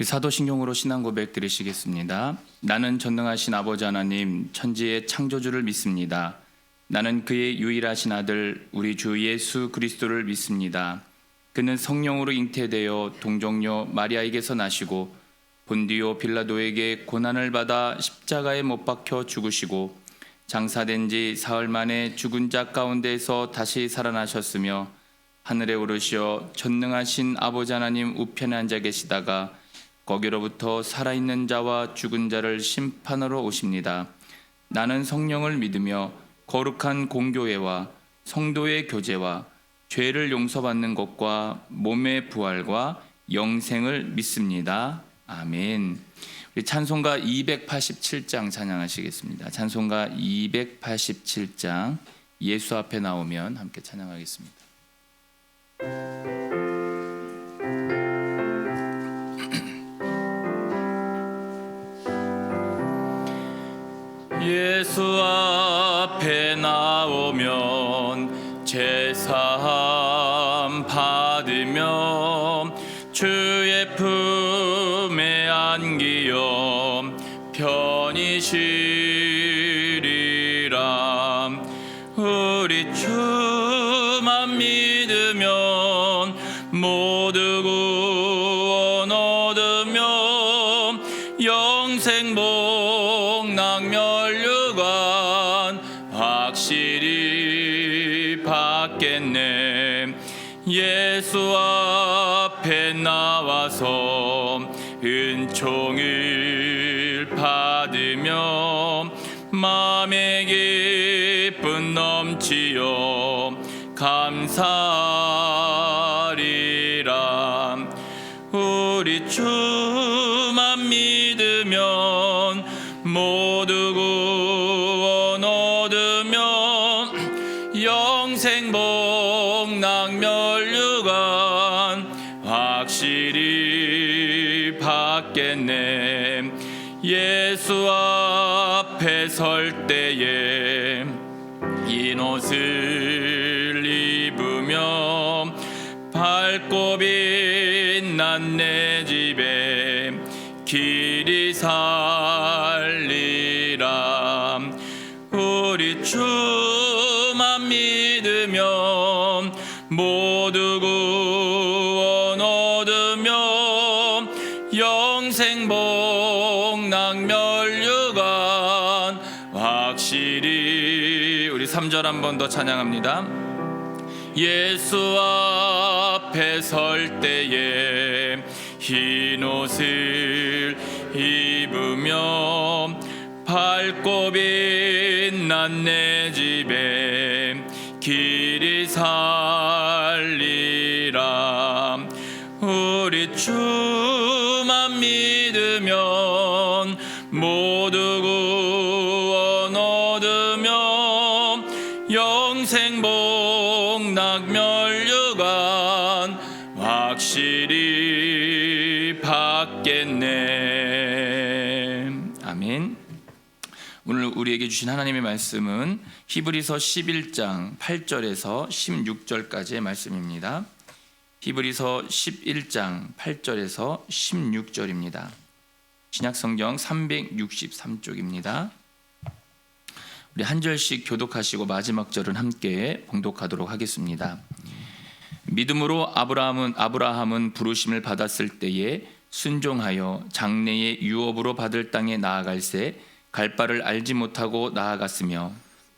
사도신경으로 신앙 고백 드리시겠습니다. 나는 전능하신 아버지 하나님 천지의 창조주를 믿습니다. 나는 그의 유일하신 아들 우리 주 예수 그리스도를 믿습니다. 그는 성령으로 잉태되어 동정녀 마리아에게서 나시고 본디오 빌라도에게 고난을 받아 십자가에 못 박혀 죽으시고 장사된 지 사흘 만에 죽은 자 가운데에서 다시 살아나셨으며 하늘에 오르시어 전능하신 아버지 하나님 우편에 앉아 계시다가 거기로부터 살아있는 자와 죽은 자를 심판하러 오십니다. 나는 성령을 믿으며 거룩한 공교회와 성도의 교제와 죄를 용서받는 것과 몸의 부활과 영생을 믿습니다. 아멘. 우리 찬송가 287장 찬양하시겠습니다. 찬송가 287장 예수 앞에 나오면 함께 찬양하겠습니다. 예수 앞에 나오면 제사함 받으며 주의 품에 안기어 편히 쉬리라. 우리 주만 믿으면 모두 구원 얻으며 영생 복락 멸류관 확실히 받겠네. 예수 앞에 나와서 은총을 받으며 마음의 기쁨 넘치어 감사하리라. 우리 주만 믿으면 모두 구원 얻으며 영생 복락 멸류관 확실히 받겠네. 예수 앞에 설 때에 흰 옷을 입으며 밝고 빛난 내 집에 길이 살리라. 우리 주만 믿으면 모두 구원 얻으며 영생 복락 멸류관 확실히. 우리 3절 한 번 더 찬양합니다. 예수 앞에 설 때에 흰 옷을 입으며 밝고 빛난 내 집에 길이 살리라. 우리 주만 믿으면 모두 구원 얻으며 영생 복락 멸류관 확실히 받겠네. 아멘. 오늘 우리에게 주신 하나님의 말씀은 히브리서 11장 8절에서 16절까지의 말씀입니다. 히브리서 11장 8절에서 16절입니다. 신약성경 363쪽입니다. 우리 한 절씩 교독하시고 마지막 절은 함께 봉독하도록 하겠습니다. 믿음으로 아브라함은 부르심을 받았을 때에 순종하여 장래의 유업으로 받을 땅에 나아갈새 갈 바를 알지 못하고 나아갔으며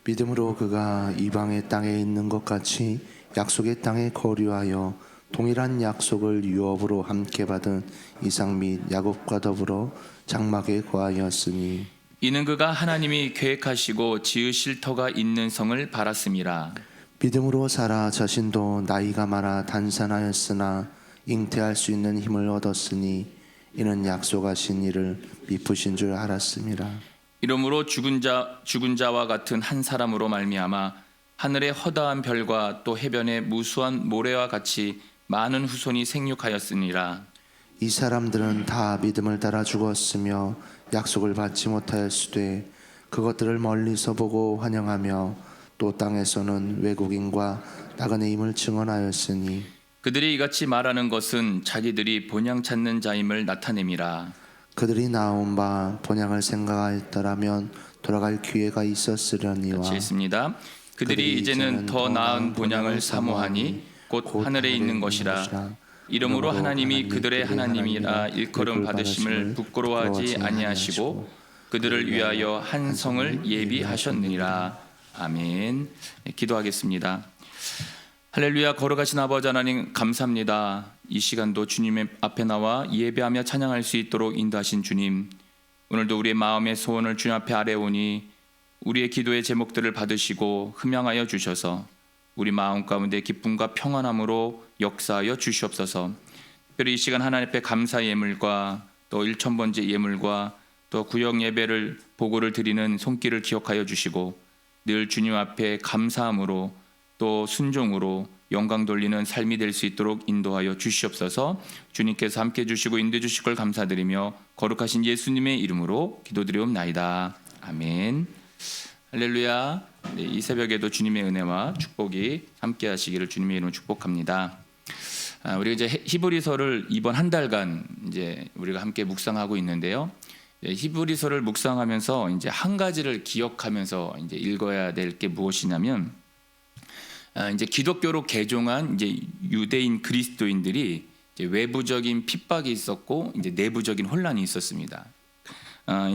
믿음으로 그가 이방의 땅에 있는 것 같이 약속의 땅에 거류하여 동일한 약속을 유업으로 함께 받은 이삭 및 야곱과 더불어 장막에 거하였으니 이는 그가 하나님이 계획하시고 지으실 터가 있는 성을 바랐음이라. 믿음으로 사라 자신도 나이가 많아 단산하였으나 잉태할 수 있는 힘을 얻었으니 이는 약속하신 이를 미쁘신 줄 알았음이라. 이러므로 죽은 자와 같은 한 사람으로 말미암아 하늘의 허다한 별과 또 해변의 무수한 모래와 같이 많은 후손이 생육하였으니라. 이 사람들은 다 믿음을 따라 죽었으며 약속을 받지 못하였으되 그것들을 멀리서 보고 환영하며 또 땅에서는 외국인과 나그네임을 증언하였으니 그들이 이같이 말하는 것은 자기들이 본향 찾는 자임을 나타냄이라. 그들이 나온 바 본향을 생각하였더라면 돌아갈 기회가 있었으려니와 같이 읽습니다. 그들이 이제는 더 나은 본향을 사모하니 곧 하늘에 있는 것이라. 이러므로 하나님이 그들의 하나님이라 일컬음 받으심을 부끄러워하지 아니하시고 그들을 위하여 한 성을 예비하셨느니라. 아멘. 기도하겠습니다. 할렐루야. 걸어가신 아버지 하나님 감사합니다. 이 시간도 주님의 앞에 나와 예배하며 찬양할 수 있도록 인도하신 주님, 오늘도 우리의 마음의 소원을 주님 앞에 아뢰오니 우리의 기도의 제목들을 받으시고 흠양하여 주셔서 우리 마음 가운데 기쁨과 평안함으로 역사하여 주시옵소서. 특별히 이 시간 하나님 앞에 감사 예물과 또 일천번째 예물과 또 구역 예배를 보고를 드리는 손길을 기억하여 주시고 늘 주님 앞에 감사함으로 또 순종으로 영광 돌리는 삶이 될 수 있도록 인도하여 주시옵소서. 주님께서 함께 주시고 인도해 주실 걸 감사드리며 거룩하신 예수님의 이름으로 기도드리옵나이다. 아멘. 할렐루야. 네, 이 새벽에도 주님의 은혜와 축복이 함께 하시기를 주님의 이름으로 축복합니다. 우리가 이제 히브리서를 이번 한 달간 이제 우리가 함께 묵상하고 있는데요. 히브리서를 묵상하면서 이제 한 가지를 기억하면서 이제 읽어야 될 게 무엇이냐면, 이제 기독교로 개종한 이제 유대인 그리스도인들이 이제 외부적인 핍박이 있었고 이제 내부적인 혼란이 있었습니다.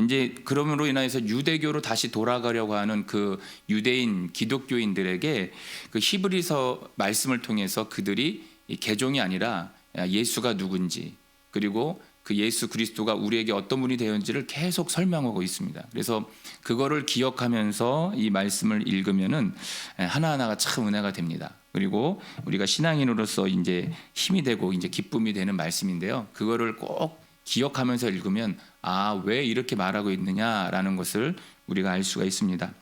이제 그러므로 인해서 유대교로 다시 돌아가려고 하는 그 유대인 기독교인들에게 그 히브리서 말씀을 통해서 그들이 개종이 아니라 예수가 누군지, 그리고 그 예수 그리스도가 우리에게 어떤 분이 되었는지를 계속 설명하고 있습니다. 그래서 그거를 기억하면서 이 말씀을 읽으면은 하나하나가 참 은혜가 됩니다. 그리고 우리가 신앙인으로서 이제 힘이 되고 이제 기쁨이 되는 말씀인데요. 그거를 꼭 기억하면서 읽으면 왜 이렇게 말하고 있느냐라는 것을 우리가 알 수가 있습니다.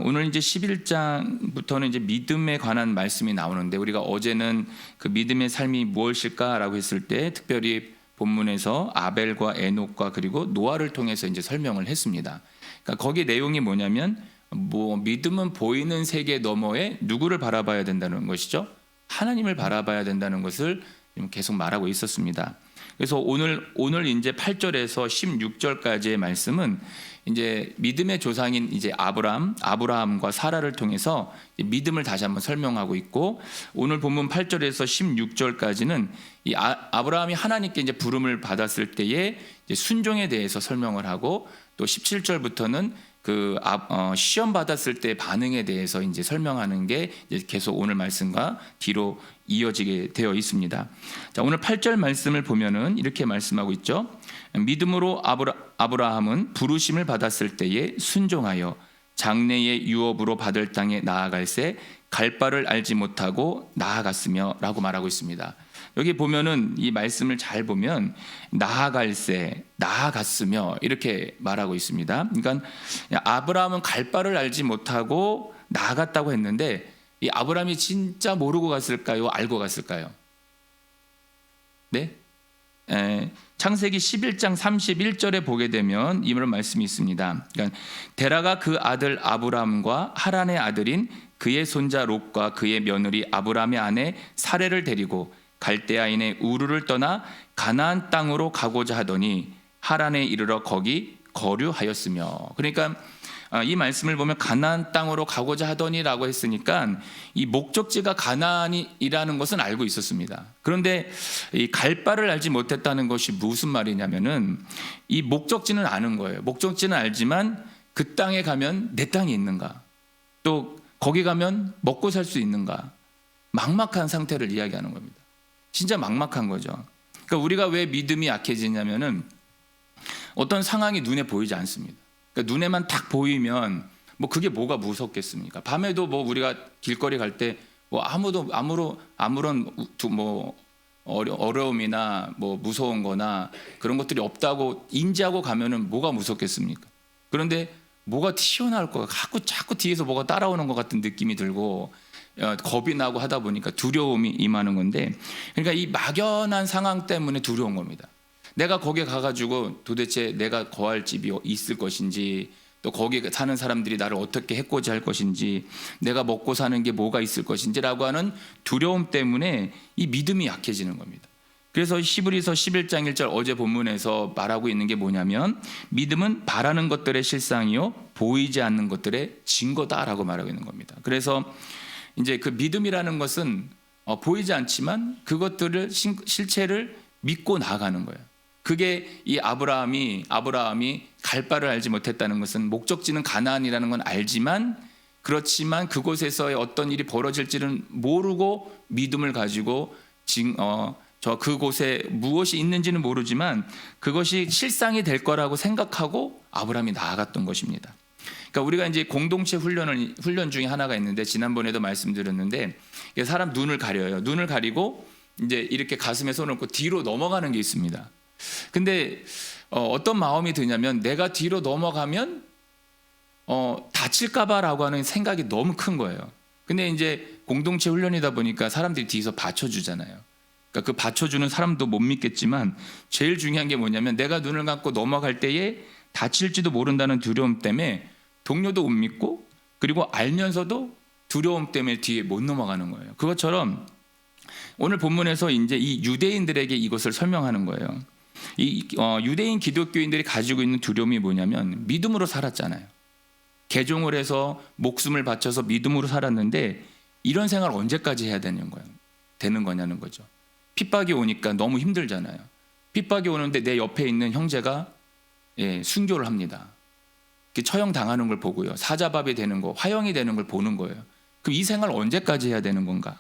오늘 이제 11장부터는 이제 믿음에 관한 말씀이 나오는데, 우리가 어제는 그 믿음의 삶이 무엇일까라고 했을 때 특별히 본문에서 아벨과 에녹과 그리고 노아를 통해서 이제 설명을 했습니다. 그러니까 거기 내용이 뭐냐면 믿음은 보이는 세계 너머에 누구를 바라봐야 된다는 것이죠. 하나님을 바라봐야 된다는 것을 계속 말하고 있었습니다. 그래서 오늘 이제 8절에서 16절까지의 말씀은 이제 믿음의 조상인 이제 아브라함과 사라를 통해서 믿음을 다시 한번 설명하고 있고, 오늘 본문 8절에서 16절까지는 이 아브라함이 하나님께 이제 부름을 받았을 때의 이제 순종에 대해서 설명을 하고, 또 17절부터는 그 시험 받았을 때 반응에 대해서 이제 설명하는 게 이제 계속 오늘 말씀과 뒤로 이어지게 되어 있습니다. 자, 오늘 8절 말씀을 보면은 이렇게 말씀하고 있죠. 믿음으로 아브라함은 부르심을 받았을 때에 순종하여 장래의 유업으로 받을 땅에 나아갈새 갈 바를 알지 못하고 나아갔으며라고 말하고 있습니다. 여기 보면은 이 말씀을 잘 보면 나아갈새, 나아갔으며 이렇게 말하고 있습니다. 그러니까 아브라함은 갈 바를 알지 못하고 나아갔다고 했는데, 이 아브라함이 진짜 모르고 갔을까요? 알고 갔을까요? 네? 창세기 11장 31절에 보게 되면 이런 말씀이 있습니다. 그러니까 데라가 그 아들 아브라함과 하란의 아들인 그의 손자 롯과 그의 며느리 아브라함의 아내 사레를 데리고 갈대아인의 우르를 떠나 가나안 땅으로 가고자 하더니 하란에 이르러 거기 거류하였으며. 그러니까 이 말씀을 보면 가나안 땅으로 가고자 하더니라고 했으니까 이 목적지가 가나안이라는 것은 알고 있었습니다. 그런데 이 갈 바를 알지 못했다는 것이 무슨 말이냐면은 이 목적지는 아는 거예요. 목적지는 알지만 그 땅에 가면 내 땅이 있는가, 또 거기 가면 먹고 살 수 있는가, 막막한 상태를 이야기하는 겁니다. 진짜 막막한 거죠. 그러니까 우리가 왜 믿음이 약해지냐면은 어떤 상황이 눈에 보이지 않습니다. 그러니까 눈에만 딱 보이면 뭐 그게 뭐가 무섭겠습니까? 밤에도 뭐 우리가 길거리 갈 때 뭐 아무런 뭐 어려움이나 뭐 무서운 거나 그런 것들이 없다고 인지하고 가면은 뭐가 무섭겠습니까? 그런데 뭐가 튀어나올 거가 자꾸 뒤에서 뭐가 따라오는 것 같은 느낌이 들고 겁이 나고 하다 보니까 두려움이 임하는 건데, 그러니까 이 막연한 상황 때문에 두려운 겁니다. 내가 거기에 가가지고 도대체 내가 거할 집이 있을 것인지, 또 또 거기에 사는 사람들이 나를 어떻게 해코지 할 것인지, 내가 먹고 사는 게 뭐가 있을 것인지라고 하는 두려움 때문에 이 믿음이 약해지는 겁니다. 그래서 히브리서 11장 1절 어제 본문에서 말하고 있는 게 뭐냐면, 믿음은 바라는 것들의 실상이요 보이지 않는 것들의 증거다라고 말하고 있는 겁니다. 그래서 이제 그 믿음이라는 것은 보이지 않지만 그것들을 실체를 믿고 나아가는 거예요. 그게 이 아브라함이 갈 바를 알지 못했다는 것은, 목적지는 가나안이라는 건 알지만, 그렇지만 그곳에서의 어떤 일이 벌어질지는 모르고 믿음을 가지고 그곳에 무엇이 있는지는 모르지만 그것이 실상이 될 거라고 생각하고 아브라함이 나아갔던 것입니다. 그러니까 우리가 이제 공동체 훈련 중에 하나가 있는데, 지난번에도 말씀드렸는데, 사람 눈을 가려요. 눈을 가리고 이제 이렇게 가슴에 손을 얹고 뒤로 넘어가는 게 있습니다. 근데 어떤 마음이 드냐면, 내가 뒤로 넘어가면 다칠까봐라고 하는 생각이 너무 큰 거예요. 근데 이제 공동체 훈련이다 보니까 사람들이 뒤에서 받쳐주잖아요. 그러니까 그 받쳐주는 사람도 못 믿겠지만, 제일 중요한 게 뭐냐면, 내가 눈을 감고 넘어갈 때에 다칠지도 모른다는 두려움 때문에 동료도 못 믿고, 그리고 알면서도 두려움 때문에 뒤에 못 넘어가는 거예요. 그것처럼 오늘 본문에서 이제 이 유대인들에게 이것을 설명하는 거예요. 이 유대인 기독교인들이 가지고 있는 두려움이 뭐냐면, 믿음으로 살았잖아요. 개종을 해서 목숨을 바쳐서 믿음으로 살았는데, 이런 생활 언제까지 해야 되는 거냐는 거죠. 핍박이 오니까 너무 힘들잖아요. 핍박이 오는데 내 옆에 있는 형제가 순교를 합니다. 처형 당하는 걸 보고요, 사자밥이 되는 거, 화형이 되는 걸 보는 거예요. 그럼 이 생활 언제까지 해야 되는 건가?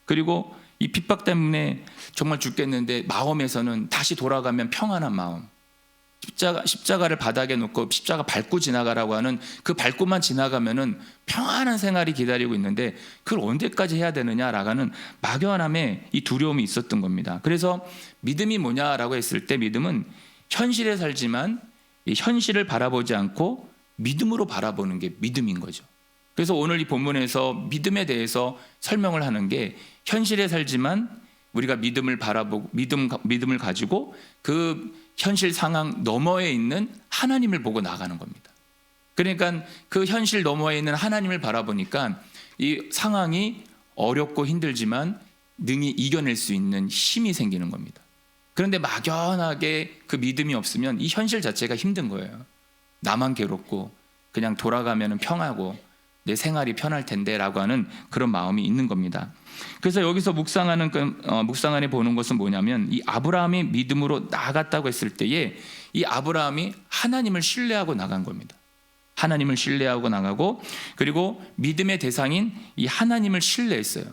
그리고 이 핍박 때문에 정말 죽겠는데 마음에서는 다시 돌아가면 평안한 마음, 십자가를 바닥에 놓고 십자가 밟고 지나가라고 하는 그 밟고만 지나가면은 평안한 생활이 기다리고 있는데, 그걸 언제까지 해야 되느냐라고 하는 막연함에 이 두려움이 있었던 겁니다. 그래서 믿음이 뭐냐라고 했을 때, 믿음은 현실에 살지만 이 현실을 바라보지 않고 믿음으로 바라보는 게 믿음인 거죠. 그래서 오늘 이 본문에서 믿음에 대해서 설명을 하는 게, 현실에 살지만 우리가 믿음을 바라보고 믿음을 가지고 그 현실 상황 너머에 있는 하나님을 보고 나가는 겁니다. 그러니까 그 현실 너머에 있는 하나님을 바라보니까 이 상황이 어렵고 힘들지만 능히 이겨낼 수 있는 힘이 생기는 겁니다. 그런데 막연하게 그 믿음이 없으면 이 현실 자체가 힘든 거예요. 나만 괴롭고 그냥 돌아가면 평하고 내 생활이 편할 텐데 라고 하는 그런 마음이 있는 겁니다. 그래서 여기서 묵상안에 보는 것은 뭐냐면, 이 아브라함이 믿음으로 나아갔다고 했을 때에 이 아브라함이 하나님을 신뢰하고 나간 겁니다. 하나님을 신뢰하고 나가고, 그리고 믿음의 대상인 이 하나님을 신뢰했어요.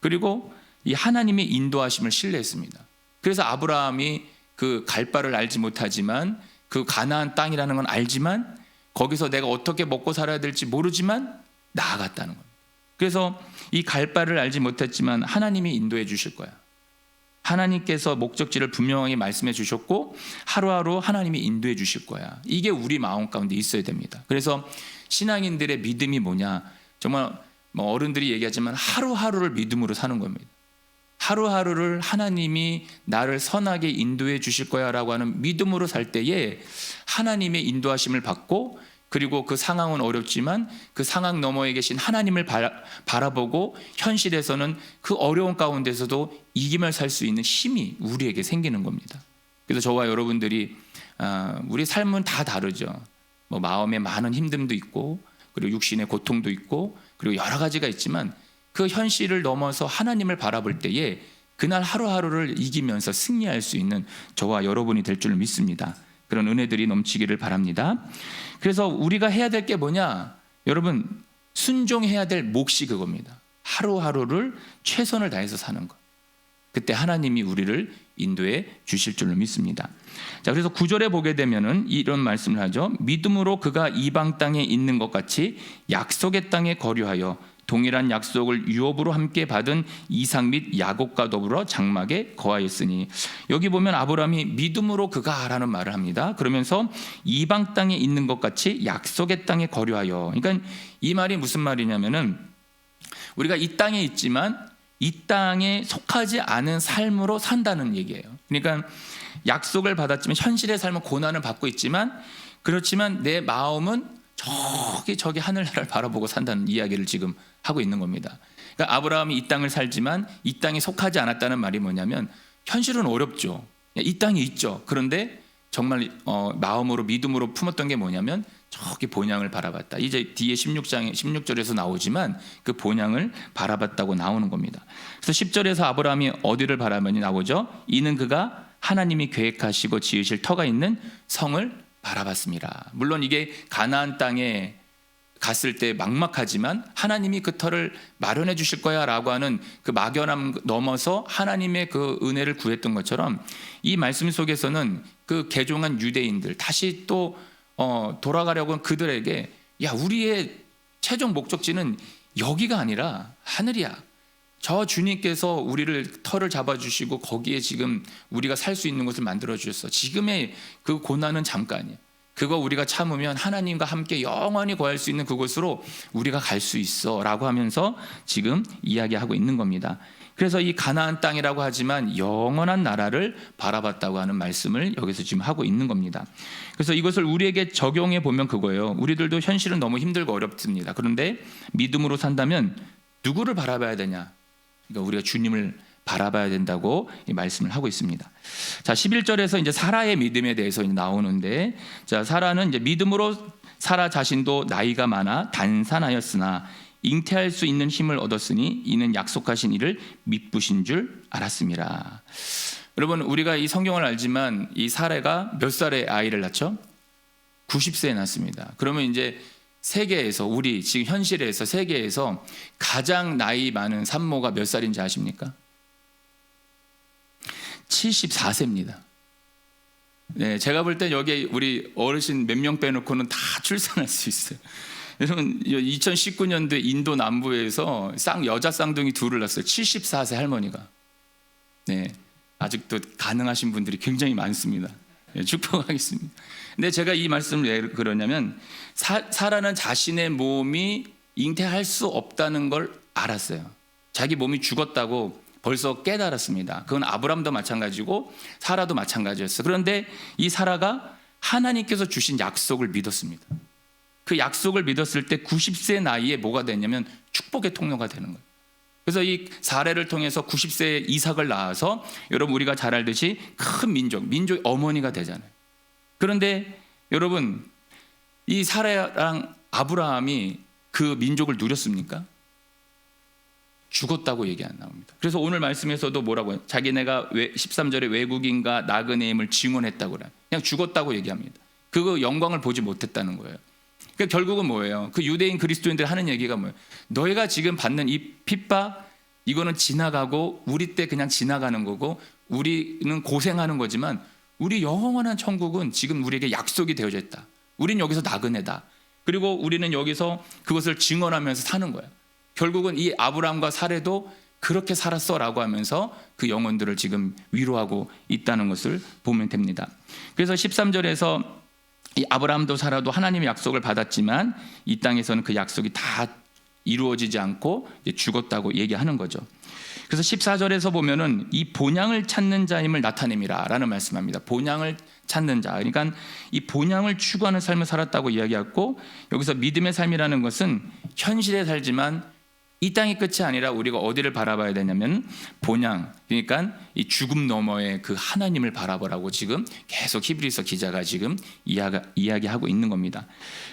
그리고 이 하나님의 인도하심을 신뢰했습니다. 그래서 아브라함이 그 갈 바를 알지 못하지만, 그 가나안 땅이라는 건 알지만, 거기서 내가 어떻게 먹고 살아야 될지 모르지만 나아갔다는 겁니다. 그래서 이 갈 바를 알지 못했지만 하나님이 인도해 주실 거야. 하나님께서 목적지를 분명하게 말씀해 주셨고, 하루하루 하나님이 인도해 주실 거야. 이게 우리 마음 가운데 있어야 됩니다. 그래서 신앙인들의 믿음이 뭐냐, 정말 어른들이 얘기하지만 하루하루를 믿음으로 사는 겁니다. 하루하루를 하나님이 나를 선하게 인도해 주실 거야 라고 하는 믿음으로 살 때에 하나님의 인도하심을 받고, 그리고 그 상황은 어렵지만 그 상황 너머에 계신 하나님을 바라보고, 현실에서는 그 어려운 가운데서도 이기며 살 수 있는 힘이 우리에게 생기는 겁니다. 그래서 저와 여러분들이 우리 삶은 다 다르죠. 마음에 많은 힘듦도 있고, 그리고 육신의 고통도 있고, 그리고 여러 가지가 있지만, 그 현실을 넘어서 하나님을 바라볼 때에 그날 하루하루를 이기면서 승리할 수 있는 저와 여러분이 될 줄 믿습니다. 그런 은혜들이 넘치기를 바랍니다. 그래서 우리가 해야 될 게 뭐냐? 여러분, 순종해야 될 몫이 그겁니다. 하루하루를 최선을 다해서 사는 것. 그때 하나님이 우리를 인도해 주실 줄로 믿습니다. 자, 그래서 9절에 보게 되면은 이런 말씀을 하죠. 믿음으로 그가 이방 땅에 있는 것 같이 약속의 땅에 거류하여 동일한 약속을 유업으로 함께 받은 이삭 및 야곱과 더불어 장막에 거하였으니, 여기 보면 아브라함이 믿음으로 그가라는 말을 합니다. 그러면서 이방 땅에 있는 것 같이 약속의 땅에 거류하여, 그러니까 이 말이 무슨 말이냐면은, 우리가 이 땅에 있지만 이 땅에 속하지 않은 삶으로 산다는 얘기예요. 그러니까 약속을 받았지만 현실의 삶은 고난을 받고 있지만, 그렇지만 내 마음은 저기 하늘나라를 바라보고 산다는 이야기를 지금 하고 있는 겁니다. 그러니까 아브라함이 이 땅을 살지만 이 땅에 속하지 않았다는 말이 뭐냐면 현실은 어렵죠. 이 땅이 있죠. 그런데 정말 마음으로 믿음으로 품었던 게 뭐냐면 저기 본향을 바라봤다. 이제 뒤에 16절에서 나오지만 그 본향을 바라봤다고 나오는 겁니다. 그래서 10절에서 아브라함이 어디를 바라보니 나오죠. 이는 그가 하나님이 계획하시고 지으실 터가 있는 성을 바라봤습니다. 물론 이게 가나안 땅에 갔을 때 막막하지만 하나님이 그 터를 마련해 주실 거야 라고 하는 그 막연함 넘어서 하나님의 그 은혜를 구했던 것처럼 이 말씀 속에서는 그 개종한 유대인들 다시 또 돌아가려고 한 그들에게 야, 우리의 최종 목적지는 여기가 아니라 하늘이야. 저 주님께서 우리를 터를 잡아주시고 거기에 지금 우리가 살 수 있는 곳을 만들어 주셨어. 지금의 그 고난은 잠깐이야. 그거 우리가 참으면 하나님과 함께 영원히 거할 수 있는 그곳으로 우리가 갈 수 있어 라고 하면서 지금 이야기하고 있는 겁니다. 그래서 이 가나안 땅이라고 하지만 영원한 나라를 바라봤다고 하는 말씀을 여기서 지금 하고 있는 겁니다. 그래서 이것을 우리에게 적용해 보면 그거예요. 우리들도 현실은 너무 힘들고 어렵습니다. 그런데 믿음으로 산다면 누구를 바라봐야 되냐? 그러니까 우리가 주님을 바라봐야 된다고 이 말씀을 하고 있습니다. 자, 11절에서 이제 사라의 믿음에 대해서 나오는데, 자, 사라는 이제 믿음으로 사라 자신도 나이가 많아 단산하였으나 잉태할 수 있는 힘을 얻었으니 이는 약속하신 이를 미쁘신 줄 알았습니다. 여러분, 우리가 이 성경을 알지만 이 사라가 몇 살에 아이를 낳죠? 90세에 낳습니다. 그러면 이제 세계에서 우리 지금 현실에서 세계에서 가장 나이 많은 산모가 몇 살인지 아십니까? 74세입니다. 네, 제가 볼 때 여기 우리 어르신 몇 명 빼놓고는 다 출산할 수 있어요. 여러분, 2019년도에 인도 남부에서 여자 쌍둥이 둘을 낳았어요. 74세 할머니가. 네, 아직도 가능하신 분들이 굉장히 많습니다. 네, 축복하겠습니다. 근데 제가 이 말씀을 왜 그러냐면 사라는 자신의 몸이 잉태할 수 없다는 걸 알았어요. 자기 몸이 죽었다고 벌써 깨달았습니다. 그건 아브람도 마찬가지고 사라도 마찬가지였어요. 그런데 이 사라가 하나님께서 주신 약속을 믿었습니다. 그 약속을 믿었을 때 90세 나이에 뭐가 됐냐면 축복의 통로가 되는 거예요. 그래서 이 사례를 통해서 90세에 이삭을 낳아서 여러분 우리가 잘 알듯이 큰 민족의 어머니가 되잖아요. 그런데 여러분 이 사라랑 아브라함이 그 민족을 누렸습니까? 죽었다고 얘기 안 나옵니다. 그래서 오늘 말씀에서도 뭐라고 해요? 자기네가 13절에 외국인과 나그네임을 증언했다고 그래요. 그냥 죽었다고 얘기합니다. 그 영광을 보지 못했다는 거예요. 그러니까 결국은 뭐예요? 그 유대인 그리스도인들이 하는 얘기가 뭐예요? 너희가 지금 받는 이 핍박 이거는 지나가고 우리 때 그냥 지나가는 거고 우리는 고생하는 거지만 우리 영원한 천국은 지금 우리에게 약속이 되어져 있다. 우리는 여기서 나그네다. 그리고 우리는 여기서 그것을 증언하면서 사는 거야. 결국은 이 아브라함과 사례도 그렇게 살았어라고 하면서 그 영혼들을 지금 위로하고 있다는 것을 보면 됩니다. 그래서 13절에서 이 아브라함도 사라도 하나님의 약속을 받았지만 이 땅에서는 그 약속이 다 이루어지지 않고 죽었다고 얘기하는 거죠. 그래서 14절에서 보면은 이 본향을 찾는 자임을 나타냅니다라는 말씀합니다. 본향을 찾는 자, 그러니까 이 본향을 추구하는 삶을 살았다고 이야기하고 여기서 믿음의 삶이라는 것은 현실에 살지만 이 땅이 끝이 아니라 우리가 어디를 바라봐야 되냐면 본향, 그러니까 이 죽음 너머의 그 하나님을 바라보라고 지금 계속 히브리서 기자가 지금 이야기하고 있는 겁니다.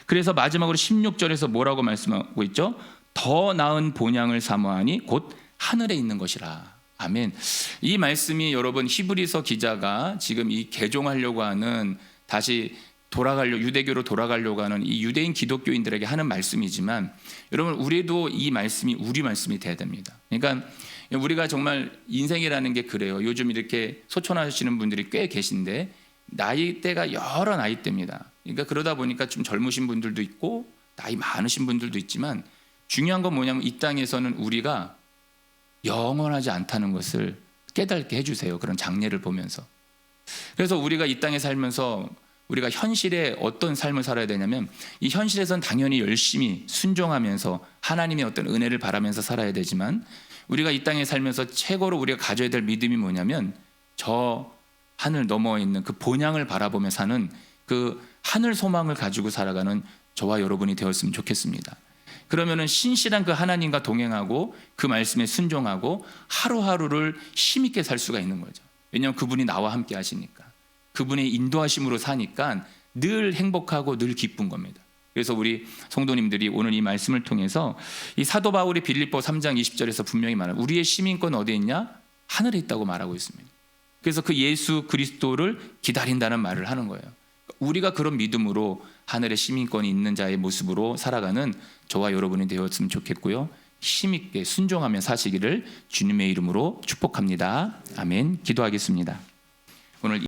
그래서 마지막으로 16절에서 뭐라고 말씀하고 있죠? 더 나은 본향을 사모하니 곧 하늘에 있는 것이라. 아멘. 이 말씀이 여러분 히브리서 기자가 지금 이 개종하려고 하는 다시 유대교로 돌아가려고 하는 이 유대인 기독교인들에게 하는 말씀이지만 여러분 우리도 이 말씀이 우리 말씀이 돼야 됩니다. 그러니까 우리가 정말 인생이라는 게 그래요. 요즘 이렇게 소천하시는 분들이 꽤 계신데 나이대가 여러 나이대입니다. 그러니까 그러다 보니까 좀 젊으신 분들도 있고 나이 많으신 분들도 있지만 중요한 건 뭐냐면 이 땅에서는 우리가 영원하지 않다는 것을 깨닫게 해주세요. 그런 장례를 보면서. 그래서 우리가 이 땅에 살면서 우리가 현실에 어떤 삶을 살아야 되냐면 이 현실에선 당연히 열심히 순종하면서 하나님의 어떤 은혜를 바라면서 살아야 되지만 우리가 이 땅에 살면서 최고로 우리가 가져야 될 믿음이 뭐냐면 저 하늘 넘어 있는 그 본향을 바라보며 사는 그 하늘 소망을 가지고 살아가는 저와 여러분이 되었으면 좋겠습니다. 그러면은 신실한 그 하나님과 동행하고 그 말씀에 순종하고 하루하루를 힘있게 살 수가 있는 거죠. 왜냐하면 그분이 나와 함께 하시니까, 그분의 인도하심으로 사니까 늘 행복하고 늘 기쁜 겁니다. 그래서 우리 성도님들이 오늘 이 말씀을 통해서 이 사도 바울이 빌립보 3장 20절에서 분명히 말하는, 우리의 시민권 어디에 있냐? 하늘에 있다고 말하고 있습니다. 그래서 그 예수 그리스도를 기다린다는 말을 하는 거예요. 우리가 그런 믿음으로 하늘의 시민권이 있는 자의 모습으로 살아가는 저와 여러분이 되었으면 좋겠고요. 힘있게 순종하며 사시기를 주님의 이름으로 축복합니다. 아멘. 기도하겠습니다. 오늘